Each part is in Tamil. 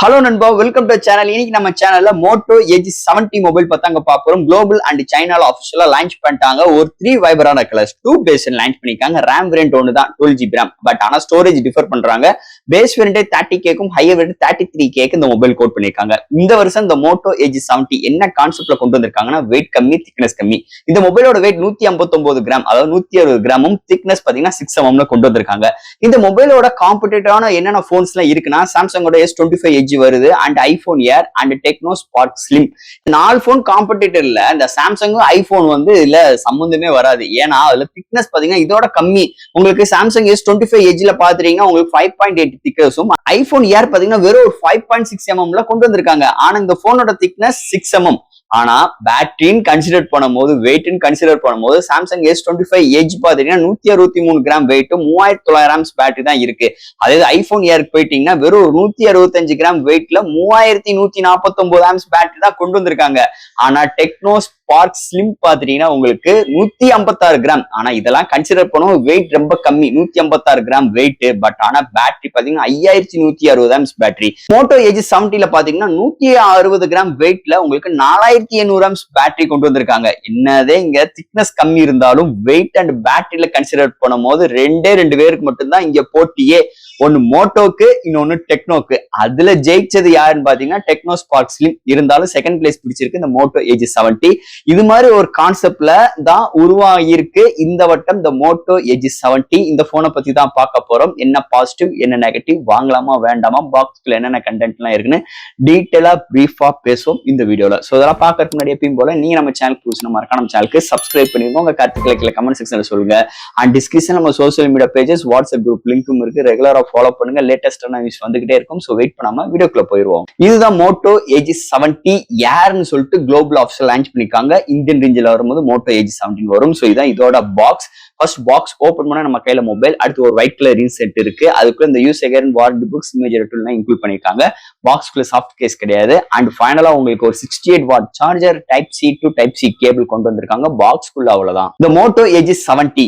ஹலோ நண்பா, வெல்கம் டு சேனல். இன்னைக்கு நம்ம சேனல்ல மோட்டோ ஏஜி 70 மொபைல் பார்த்தாங்க பாப்போம். குளோபல் அண்ட் சைனால ஆஃபிஷியலா லான்ச் பண்ணிட்டாங்க. ஒரு 3 வைபரான கலர்ஸ் 2 பேஸ் லான்ச் பண்ணிருக்காங்க. ரேம் வேரியன்ட் ஒன்று தான் 12GB ரேம். பட் ஆனா ஸ்டோரேஜ் டிஃபர் பண்றாங்க. பேஸ் வேரியன்ட் 30Kக்கும் ஹையர் வேரியன்ட் 33Kக்கு இந்த மொபைல் கோட் பண்ணிருக்காங்க. இந்த வருஷம் இந்த மோட்டோ ஏஜி 70 என்ன கான்செப்ட்ல கொண்டு வந்திருக்காங்கன்னா வெயிட் கம்மி, திக்னஸ் கம்மி. இந்த மொபைலோட வெயிட் 159 கிராம், அதாவது 160 கிராமும், திக்னஸ் பாத்தீங்கன்னா 6mm கொண்டு வந்திருக்காங்க. இந்த மொபைலோட காம்படிட்டிவான என்னென்ன போன்ஸ் எல்லாம் இருக்குன்னா சாம்சங்கோட S25 Edge வருது, and iPhone Air and Tecno Spark Slim. 4 phone காம்படிட்டர்ல இந்த சாம்சங்கும் ஐபோன் வந்து இதுல சம்பந்தமே வராது. ஏன்னா அதுல திக்னஸ் பாத்தீங்கன்னா இதோட கம்மி. உங்களுக்கு சாம்சங் S25 Edgeல பாத்தீங்கன்னா உங்களுக்கு 5.8 திக்னஸும், ஐபோன் ஏர் பாத்தீங்கன்னா வெறும் 5.6mm கொண்டு வந்திருக்காங்க. ஆனா இந்த போனோட திக்னஸ் 6mm. ஆனா பேட்டரின்னு கன்சிடர் பண்ணும்போது, வெயிட்னு கன்சிடர் பண்ணும்போது சாம்சங் S25 Edge பாத்தீங்கன்னா 163 கிராம் வெயிட், 3900 பேட்டரி தான் இருக்கு. அதாவது ஐபோன் ஏருக்கு போயிட்டீங்கன்னா வெறும் 165 கிராம் வெயிட்ல 3149 பேட்டரி தான் கொண்டு வந்திருக்காங்க. ஆனா டெக்னோ ஸ்பார்க் ஸ்லிம் பாத்தீங்கன்னா உங்களுக்கு 156 கிராம். ஆனா இதெல்லாம் கன்சிடர் பண்ணுவோம், வெயிட் ரொம்ப கம்மி, 156 கிராம் வெயிட். பட் ஆனா பேட்டரி பாத்தீங்கன்னா 5160 பேட்டரி. மோட்டோ ஏஜி 70ல பாத்தீங்கன்னா 160 கிராம் வெயிட்ல உங்களுக்கு 4800 பேட்டரி கொண்டு வந்திருக்காங்க. என்னதே இங்க திக்னஸ் கம்மி இருந்தாலும் வெயிட் அண்ட் பேட்டரியில கன்சிடர் பண்ணும்போது ரெண்டு பேருக்கு மட்டும்தான் இங்க போட்டியே. ஒன்னு மோட்டோக்கு, இன்னொன்னு டெக்னோக்கு. அதுல ஜெயிச்சது யாருன்னு பாத்தீங்கன்னா டெக்னோ ஸ்பார்க் ஸ்லிம். இருந்தாலும் செகண்ட் பிளேஸ் பிடிச்சிருக்கு இந்த மோட்டோ ஏஜி 70. இது மாதிரி ஒரு கான்செப்ட்ல தான் உருவாகியிருக்கு இந்த வட்டம் இந்த மோட்டோ ஏஜி 70. இந்த போனை பத்தி தான் பார்க்க போறோம். என்ன பாசிட்டிவ், என்ன நெகட்டிவ், வாங்கலாமா வேண்டாமா, பாக்ஸ்ல என்னென்ன கண்டென்ட் எல்லாம் இருக்குன்னு டீட்டெயிலா பிரீஃபா பேசுவோம் இந்த வீடியோல. சோ இதெல்லாம் பார்க்கறதுக்கு முன்னாடி எப்பயும் போல நீங்க நம்ம சேனல் புதுசுனா மறக்காம நம்ம சேனலுக்கு சப்ஸ்கிரைப் பண்ணிருங்க. உங்க கருத்துக்களை கீழே கமெண்ட் செக்ஷன்ல சொல்லுங்க. அண்ட் டிஸ்கிரிப்ஷன் நம்ம social media pages, WhatsApp group லிங்க்கும் இருக்கு. ரெகுலரா ஃபாலோ பண்ணுங்க. லேட்டஸ்டான நியூஸ் வந்துகிட்டே இருக்கும். சோ வெயிட் பண்ணாம வீடியோக்குள்ள போயிருவோம். இதுதான் மோட்டோ ஏஜி 70 ஏர்னு சொல்லிட்டு குளோபல் ஆஃபிஷியல் லான்ச் பண்ணிருக்காங்க. இந்தியன் ரேஞ்சில் வரும்போது மோட்டோ ஏஜி 17 வரும். சோ இதான் இதோட பாக்ஸ். ஃபர்ஸ்ட் பாக்ஸ் ஓபன் பண்ணா நம்ம கையில மொபைல், அடுத்து ஒரு ஒயிட் கலர் இன்செட் இருக்கு. அதுக்குள்ள இந்த use again warranty books, image டூல்லாம் இன்க்ளூட் பண்ணிருக்காங்க. பாக்ஸ்க்குள்ள சாஃப்ட் கேஸ் கிடையாது. அண்ட் ஃபைனலா உங்களுக்கு ஒரு 68 watt charger, type C to type C cable கொண்டு வந்திருக்காங்க. பாக்ஸ்க்குள்ள அவ்வளவுதான். இந்த மோட்டோ ஏஜி 70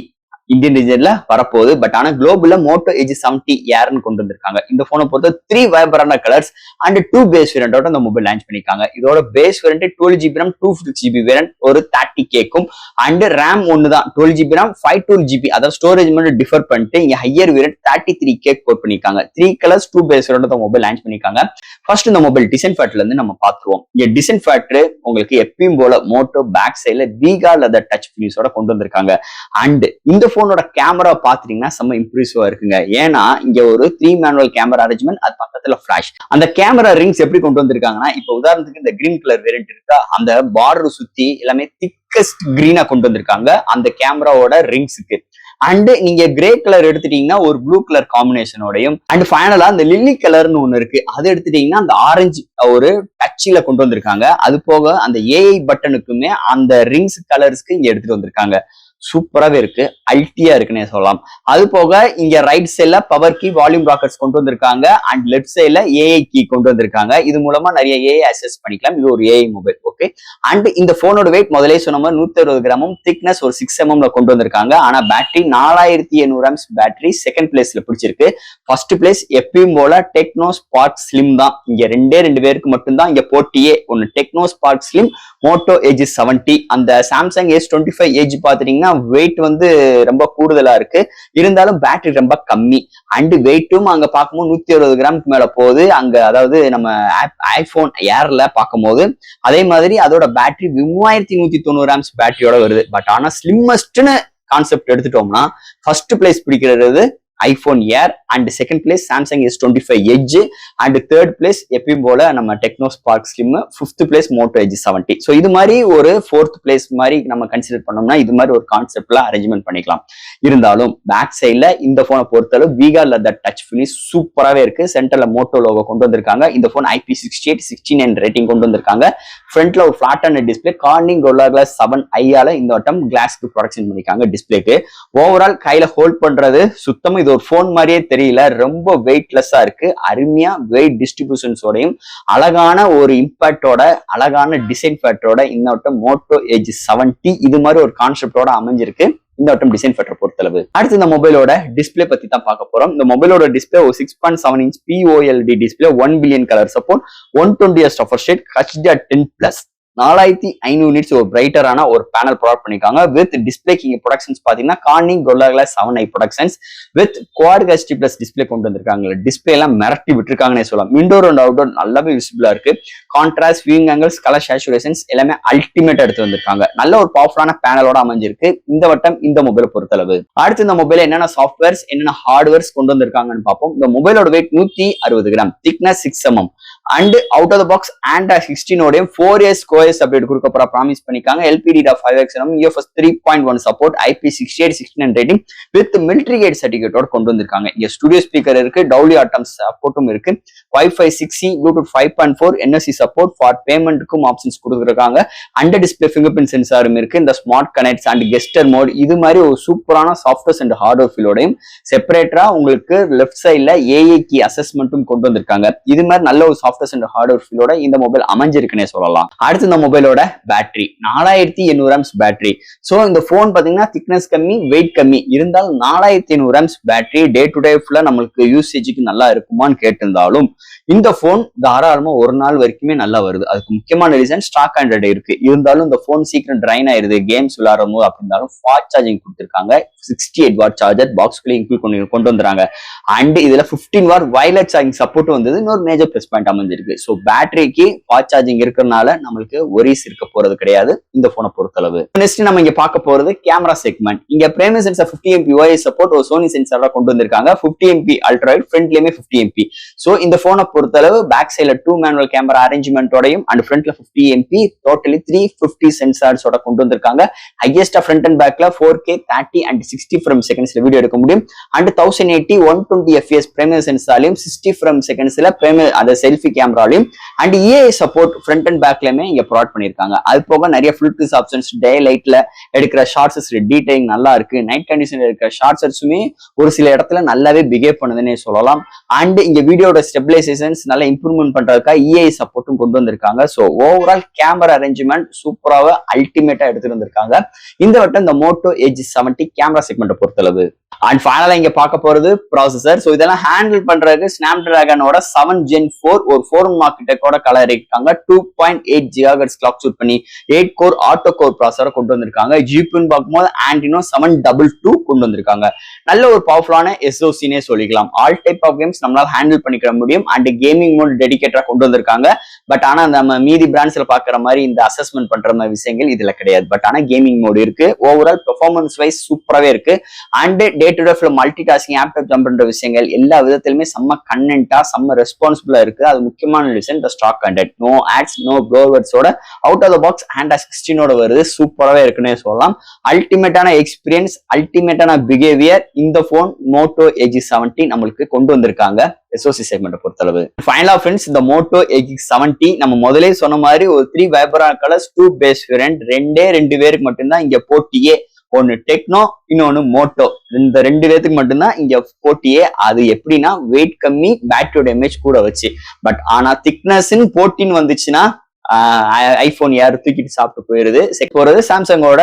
இந்தியன் ரீஜன்ல வரப்போகுது. பட் ஆனா குளோபல்ல மோட்டோ ஏஜி 70 ஏர்னு கொண்டு வந்திருக்காங்க. இந்த போனை பொறுத்த 3 வைபரான கலர்ஸ் அண்ட் 2 பேஸ் வேரியண்டோட இந்த மொபைல் லான்ச் பண்ணிருக்காங்க. இதோட base variant 12GB RAM, 256GB variant ஒரு 30Kக்கும், அண்ட் ரேம் ஒன்னு தான் 12GB ரேம், 512GB. அதாவது ஸ்டோரேஜ் மட்டும் டிஃபர் பண்ணிட்டு இங்க ஹையர் வேரியன்ட் 33K கோட் பண்ணிருக்காங்க. 3 colours 2 base variant mobile launch பண்ணிருக்காங்க. ஃபர்ஸ்ட் இந்த மொபைல் டிசைன் ஃபேக்டர்ல இருந்து நம்ம பாத்துருவோம். இங்க டிசைன் ஃபேக்டர் உங்களுக்கு எப்பயும் போல மோட்டோ பேக் சைட்ல வீகா லெதர் டச் பினிஷோட கொண்டு வந்திருக்காங்க. அண்ட் இந்த போனோட கேமரா பாத்தீங்கன்னா செம்ம இம்ப்ரெசிவா இருக்குங்க. ஏன்னா இங்க ஒரு 3 மேனுவல் கேமரா அரேஞ்ச்மெண்ட், அது பக்கத்துல பிளாஷ். அந்த கேமரா ரிங்ஸ் எப்படி கொண்டு வந்திருக்காங்கன்னா, இப்ப உதாரணத்துக்கு இந்த கிரீன் கலர் வேரியன்ட் இருக்கா, அந்த பார்டர் சுத்தி எல்லாமே திக்கஸ்ட் கிரீனா கொண்டு வந்திருக்காங்க அந்த கேமராவோட ரிங்ஸுக்கு. அண்ட் நீங்க கிரே கலர் எடுத்துட்டீங்கன்னா ஒரு ப்ளூ கலர் காம்பினேஷனோடையும், அண்ட் ஃபைனலா இந்த லில்லி கலர்னு ஒண்ணு இருக்கு, அது எடுத்துட்டீங்கன்னா அந்த ஆரஞ்சு ஒரு டச்சில கொண்டு வந்திருக்காங்க. அது போக அந்த ஏஐ பட்டனுக்குமே அந்த ரிங்ஸ் கலர்ஸ்க்கு இங்க எடுத்துட்டு வந்திருக்காங்க. சூப்பராகவே இருக்கு, அல்டியா இருக்குன்னு சொல்லலாம். அது போக இங்க ரைட் சைட்ல பவர் கீ, வால்யூம் ராக்கர்ஸ் கொண்டு வந்திருக்காங்க. அண்ட் லெஃப்ட் சைட்ல ஏஐ கீ கொண்டு வந்திருக்காங்க. இது மூலமா நிறைய ஏஐ அக்சஸ் பண்ணிக்கலாம். இது ஒரு ஏஐ மொபைல். ஓகே. அண்ட் இந்த போனோட வெயிட் முதலே சொன்ன மாதிரி 160 கிராமும், திக்னஸ் ஒரு 6mm கொண்டு வந்திருக்காங்க. ஆனா பேட்டரி 4800 பேட்டரி செகண்ட் பிளேஸ்ல பிடிச்சிருக்கு. ஃபர்ஸ்ட் பிளேஸ் எப்பயும் போல டெக்னோ ஸ்பார்க் ஸ்லிம் தான். இங்க ரெண்டு பேருக்கு மட்டும்தான் இங்க போட்டியே. ஒன்னு Tecno Spark Slim, Moto edge 70. அந்த சாம்சங் S25 Edge பாத்தீங்கன்னா வெயிட் வந்து ரொம்ப கூடுதலா இருக்கு, இருந்தாலும் பேட்டரி ரொம்ப கம்மி. அண்ட் வெயிட்டும் அங்க பார்க்கும்போது 160 கிராமுக்கு மேல போகுது அங்க. அதாவது நம்ம ஐபோன் ஏர்ல பார்க்கும்போது அதே மாதிரி அதோட பேட்டரி 3190 பேட்டரியோட வருது. பட் ஆனா ஸ்லிம்மஸ்ட்னு கான்செப்ட் எடுத்துட்டோம்னா ஃபர்ஸ்ட் பிளேஸ் பிடிக்கிறது iPhone Air, and second place Samsung S25 Edge, and third place எப்பயும் போல நம்ம Tecno Spark Slim, fifth place Moto edge 70. So இது மாதிரி ஒரு ஃபோர்த் பிளேஸ் மாதிரி நம்ம கன்சிடர் பண்ணோம்னா இது மாதிரி ஒரு கான்செப்ட்ல அரேஞ்ச்மெண்ட் பண்ணிக்கலாம். இருந்தாலும் பேக் சைட்ல இந்த போனை பொறுத்தளவு வீகா லெதர் டச் பினிஷ் சூப்பராகவே இருக்கு. சென்டர்ல மோட்டோ லோகோ கொண்டு வந்திருக்காங்க. இந்த போன் IP68 69 ரேட்டிங் கொண்டு வந்திருக்காங்க. ஃப்ரண்ட்ல ஒரு ஃபிளாட்டான டிஸ்பிளே, கார்னிங் கோரில்லா கிளாஸ் 7i இந்த வட்டம் கிளாஸ்க்கு ப்ரொடக்ஷன் பண்ணிருக்காங்க டிஸ்பிளேக்கு. ஓவரால் கையில ஹோல்ட் பண்றது சுத்தமா இது ஒரு போன் மாதிரியே தெரியல, ரொம்ப வெயிட்லெஸ்ஸா இருக்கு. அருமையா வெயிட் டிஸ்ட்ரிபியூஷன்ஸோடையும் அழகான ஒரு இம்பாக்டோட, அழகான டிசைன் ஃபேக்டரோட இந்த வட்டம் மோட்டோ ஏஜி 70 இது மாதிரி ஒரு கான்செப்டோட அமைஞ்சிருக்கு. இந்த வட்டம் டிசைன் ஃபேக்டர் பொறுத்தளவு. அடுத்து இந்த மொபைலோட டிஸ்பிளே பத்தி தான் பார்க்க போறோம். இந்த மொபைலோட டிஸ்பிளே ஒரு 6.7 inch POLED display, 1 billion colour support, 120 Hz refresh rate, HDR10+, 4500 nits ஒரு பிரைட்டரான ஒரு பேனல் ப்ரொவைட் பண்ணிருக்காங்க. வித் டிஸ்பிளே கிங் ப்ரொடக்ஷன்ஸ் பாத்தீங்கன்னா Corning Gorilla Glass 7i productions with Quad HD+ display கொண்டு வந்திருக்காங்க. டிஸ்பிளே எல்லாம் மிரட்டி விட்டுருக்காங்கன்னே சொல்லலாம். இன்டோர் அண்ட் அவுட்டோர் நல்லாவே விசிபிளா இருக்கு. Contrast, viewing angles, colour saturations எல்லாமே அல்டிமேட்டா எடுத்து வந்திருக்காங்க. நல்ல ஒரு பவர்ஃபுல்லான பேனலோட அமைஞ்சிருக்கு இந்த வட்டம் இந்த மொபைலை பொறுத்தளவு. அடுத்து இந்த மொபைல என்னென்ன சாஃப்ட்வேர்ஸ் என்னென்ன ஹார்ட்வேர்ஸ் கொண்டு வந்திருக்காங்கன்னு பார்ப்போம். இந்த மொபைலோட weight 160 gram, thickness 6 mm and out of the box Android 16 4 years OS update கொடுக்க போற ப்ராமிஸ் பண்ணிருக்காங்க. LPDDR5X UFS 3.1 support, IP68 16 rating with military grade சர்டிபிகேட்டோட கொண்டு வந்திருக்காங்க. இங்க ஸ்டுடியோ ஸ்பீக்கர் இருக்கு, டவுலி ஆட்டம் சப்போர்ட்டும் இருக்கு, Wi-Fi 6E, Bluetooth 5.4, NFC support for பேமெண்ட்டுக்கும் ஆப்ஷன்ஸ் கொடுத்துருக்காங்க. அண்டர் டிஸ்பிளே ஃபிங்கர் பிரிண்ட் சென்சாரும் இருக்கு. இந்த smart connects and gesture mode இது மாதிரி ஒரு சூப்பரான சாஃப்ட்வேர்ஸ் அண்ட் ஹார்ட்வேர் ஃபீலோடையும் செப்பரேட்டரா உங்களுக்கு லெஃப்ட் சைட்ல AI கீ அசஸ்மெண்ட்டும் கொண்டு வந்திருக்காங்க. இது மாதிரி நல்ல ஒரு சாஃப்ட்வேர்ஸ் அண்ட் ஹார்ட்வேர் ஃபீலோட இந்த மொபைல் அமைஞ்சிருக்குன்னே சொல்லலாம். அடுத்து இந்த மொபைலோட பேட்டரி 4800 amps பேட்டரி. சோ இந்த போன் பாத்தீங்கன்னா திக்னஸ் கம்மி, வெயிட் கம்மி இருந்தாலும் 4800 amps பேட்டரி டே டு டே ஃபுல்லா நம்மளுக்கு யூசேஜுக்கு நல்லா இருக்குமான்னு கேட்டிருந்தாலும் இந்த போன் தாராளமா ஒரு நாள் வரைக்குமே நல்லா வருது. அதுக்கு முக்கியமான ரீசன் ஸ்டாக் ஆண்ட்ராய்டு இருக்கு. இருந்தாலும் இந்த போன் சீக்கிரம் ட்ரைன் ஆயிருது கேம்ஸ் விளையாடும் போது அப்படின்னாலும் ஃபாஸ்ட் சார்ஜிங் கொடுத்திருக்காங்க. 68 வாட் சார்ஜர் பாக்ஸ்குள்ளே இன்க்ளூட் கொண்டு வந்துறாங்க. அண்ட் இதுல 15 வாட் வயர்லெஸ் சார்ஜிங் சப்போர்ட் வந்தது இன்னொரு மேஜர் பிளஸ் பாயிண்ட் அமைஞ்சிருக்கு. ஸோ பேட்டரிக்கு ஃபாஸ்ட் சார்ஜிங் இருக்கிறதுனால நம்மளுக்கு ஒரீஸ் இருக்க போறது கிடையாது இந்த போனை பொறுத்தளவு. நெக்ஸ்ட் நம்ம இங்க பார்க்க போறது கேமரா செக்மெண்ட். இங்க primary sensor 50 MP OIS support ஒரு சோனி சென்சாரா கொண்டு வந்திருக்காங்க. 50 MP அல்ட்ரா வைட், ஃப்ரண்ட்லயுமே 50 MP. சோ இந்த போனை பொறுத்தளவு பேக் சைட்ல 2 மேனுவல் கேமரா அரேஞ்ச்மெண்டோடையும் அண்ட் ஃப்ரண்ட்ல 50 MP டோட்டலி 350 சென்சார்ஸோட கொண்டு வந்திருக்காங்க. ஹையஸ்டா ஃப்ரண்ட் அண்ட் பேக்ல 4K 30 and 60 ஃப்ரேம் செகண்ட்ஸ்ல வீடியோ எடுக்க முடியும். அண்ட் 1080 120 FPS பிரைமரி சென்சார்லயும் 60 ஃப்ரேம் செகண்ட்ஸ்ல பிரைமரி அத செல்ஃபி கேமராலையும் and EA support front and பேக்லயுமே இங்க ப்ரொவைட் பண்ணிருக்காங்க. அது போக நிறைய ஃபில்டர்ஸ் ஆப்ஷன்ஸ், டே லைட்ல எடுக்கிற ஷார்ட்ஸ் டீடைலிங் நல்லா இருக்கு. நைட் கண்டிஷன்ல இருக்கிற ஷார்ட்ஸுமே ஒரு சில இடத்துல நல்லாவே பிஹேவ் பண்ணுதுன்னே சொல்லலாம். அண்ட் இங்க வீடியோட ஸ்டெபிலைசேஷன்ஸ் நல்லா இம்ப்ரூவ்மெண்ட் பண்றதுக்காக EI சப்போர்ட்டும் கொண்டு வந்திருக்காங்க. ஸோ ஓவரால் கேமரா அரேஞ்ச்மெண்ட் சூப்பராக அல்டிமேட்டா எடுத்துட்டு வந்திருக்காங்க இந்த வட்டம் இந்த Moto Edge 70 கேமரா செக்மெண்ட்டை பொறுத்தளவு. அண்ட் ஃபைனலா இங்க பார்க்க போறது ப்ராசஸர். ஸோ இதெல்லாம் ஹேண்டில் பண்றதுக்கு ஸ்னாப்டிராகனோட 7 Gen 4 ஒரு 4 மார்க்கெட்டோட கலர் இருக்காங்க. 2.8 GHz கிளாக் சூட் பண்ணி 8 கோர் ஆட்டோ கோர் ப்ராசஸரை கொண்டு வந்திருக்காங்க. ஜிபின்னு பார்க்கும்போது ஆண்ட்ரினோ 722 கொண்டு வந்திருக்காங்க. நல்ல ஒரு பவர்ஃபுல்லான SoCனே சொல்லிக்கலாம். ஆல் டைப் ஆஃப் கேம்ஸ் நம்மளால ஹேண்டில் பண்ணிக்கிற முடியும். அண்ட் கேமிங் மோட் டெடிகேட்டரா கொண்டு வந்திருக்காங்க. பட் ஆனா நம்ம மீதி பிராண்ட்ஸ்ல பாக்குற மாதிரி இந்த அசஸ்மெண்ட் பண்ற மாதிரி விஷயங்கள் இதுல கிடையாது. பட் ஆனா கேமிங் மோட் இருக்கு. ஓவரால் பெர்ஃபார்மன்ஸ் வைஸ் சூப்பராகவே இருக்கு. And day to day multi tasking ஆப்டாப் ஜம்ப் பண்ற விஷயங்கள் எல்லா விதத்திலுமே செம்ம கண்டென்ட்டா செம்ம ரெஸ்பான்சிபிளா இருக்கு. அது முக்கியமான ரீசன் இந்த stock content. No ads, no ப்ளோவர்ஸோட out of the box Android 16 வருது. சூப்பராகவே இருக்குன்னே சொல்லலாம். அல்டிமேட்டான எக்ஸ்பீரியன்ஸ், அல்டிமேட்டான பிஹேவியர் இந்த போன் Moto Edge 70 நம்மளுக்கு கொண்டு வந்திருக்காங்க SoC செக்மெண்ட் பொறுத்தளவு. ஃபைனலா ஃப்ரெண்ட்ஸ் இந்த Moto Edge 70 நம்ம முதலே சொன்ன மாதிரி ஒரு 3 வைப்ரன்ட் கலர்ஸ் 2 பேஸ் வேரியன்ட். ரெண்டு பேருக்கு மட்டும்தான் இங்க போட்டியே. ஒன்னு டெக்னோ, இன்னொன்னு மோட்டோ. இந்த 2 பேருக்கு மட்டும்தான் இங்க போட்டியே. அது எப்படின்னா வெயிட் கம்மி, பேட்டரியோட எம்ஏஹெச் கூட வச்சு. பட் ஆனா திக்னஸ் போட்டின்னு வந்துச்சுன்னா ஐபோன் யாரு தூக்கிட்டு சாப்பிட்டு போயிருது. போறது சாம்சங்கோட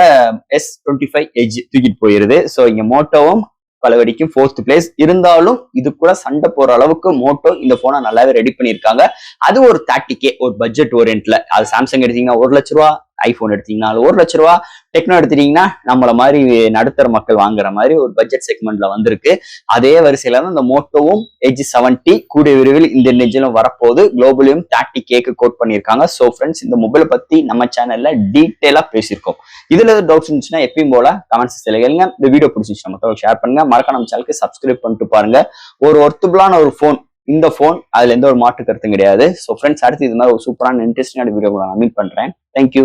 S25 Edge தூக்கிட்டு போயிருது. சோ இங்க மோட்டோவும் பலவடிக்கும் 4th பிளேஸ். இருந்தாலும் இது கூட சண்டை போற அளவுக்கு மோட்டோ இந்த போனை நல்லாவே ரெடி பண்ணிருக்காங்க. அது ஒரு 30K ஒரு பட்ஜெட் ஓரியன்ட்ல. அது சாம்சங் எடுத்தீங்கன்னா 1 லட்ச ரூபா, ஐபோன் எடுத்தீங்கன்னா 1 லட்ச ரூபா, டெக்னோ எடுத்துட்டீங்கன்னா நம்மள மாதிரி நடுத்தர மக்கள் வாங்குற மாதிரி ஒரு பட்ஜெட் செக்மெண்ட்ல வந்திருக்கு. அதே வரிசையில தான் இந்த மோட்டோவும் Edge 70 கூடிய விரைவில் இந்த நெஞ்சிலும் வரப்போகுது. குளோபலியும் 30Kக்கு கோட் பண்ணியிருக்காங்க. ஸோ ஃப்ரெண்ட்ஸ் இந்த மொபைலை பத்தி நம்ம சேனல்ல டீட்டெயிலா பேசியிருக்கோம். இதுல ஏதாவது டவுட்ஸ் இருந்துச்சுன்னா எப்பயும் போல கமெண்ட்ஸ் கேளுங்க. இந்த வீடியோ பிடிச்சிருச்சு மற்றவங்க ஷேர் பண்ணுங்க. மறக்காம நம்ம சேனலுக்கு சப்ஸ்கிரைப் பண்ணிட்டு பாருங்க. ஒரு ஒர்த்தபிளான ஒரு போன் இந்த போன், அதுல எந்த ஒரு மாற்று கருத்தும் கிடையாது. ஸோ ஃப்ரெண்ட்ஸ் அடுத்து இது மாதிரி ஒரு சூப்பரான இன்ட்ரெஸ்டிங்கான வீடியோ நான் மீட் பண்றேன். தேங்க்யூ.